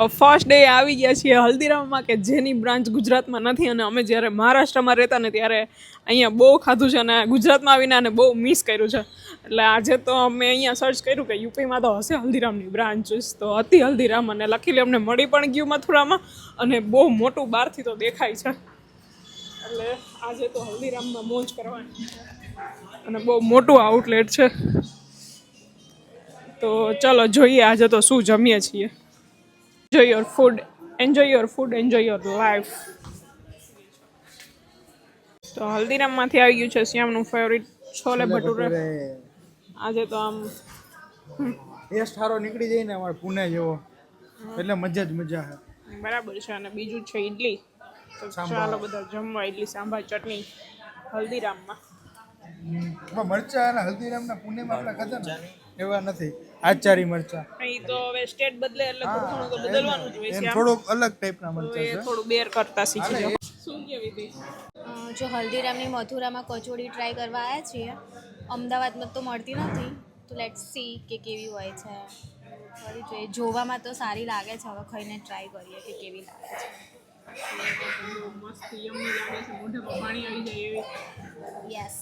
First day આવી ગયા છીએ હલ્દીરામમાં કે જેની બ્રાન્ચ ગુજરાતમાં નથી અને અમે જ્યારે મહારાષ્ટ્રમાં રહેતા ને ત્યારે અહીંયા બહુ ખાધું છે અને ગુજરાતમાં આવીને આને બહુ મિસ કર્યું છે એટલે આજે તો અમે અહીંયા સર્ચ કર્યું કે યુપીમાં તો હશે હલ્દીરામની બ્રાન્ચીસ તો હતી હલ્દીરામ અને લખીલી અમને મળી પણ ગયું મથુરામાં અને બહુ મોટું બહારથી તો દેખાય છે એટલે આજે તો હલ્દીરામમાં મોજ કરવાની અને બહુ મોટું આઉટલેટ છે તો ચલો જોઈએ આજે તો શું જમીએ છીએ enjoy your food, enjoy your life. તો હલ્દીરામમાંથી આવી ગયું છે શ્યામનું ફેવરિટ છોલે ભટુરે આજે તો આમ ટેસ્ટ સારો નીકળી જાય ને અમારે પુણે જેવો એટલે મજા જ મજા છે બરાબર છે અને બીજું છે ઈડલી તો ચાલો બધા જમવા ઈડલી સાંભાર ચટણી હલ્દીરામમાં મરચા અને હલ્દીરામના પુણેમાં આપણે ખાધા ને એવા નથી આચારી મરચા અહીં તો હવે સ્ટેટ બદલે એટલે થોડું ઘણું તો બદલવાનું જ હોય છે થોડુંક અલગ ટાઈપના મરચા છે થોડું બેર કરતા શીખી જાઓ શું કેવી હતી જો હલ્દીરામની મથુરામાં કચોરી ટ્રાય કરવા આવ્યા છીએ અમદાવાદમાં તો મળતી નથી તો લેટ્સ સી કે કેવી હોય છે ફરી જોઈએ જોવામાં તો સારી લાગે છે હવે ખાઈને ટ્રાય કરીએ કે કેવી લાગે છે મસ્ત યમ્મી લાગે છે મોઢામાં પાણી આવી જાય એવી યસ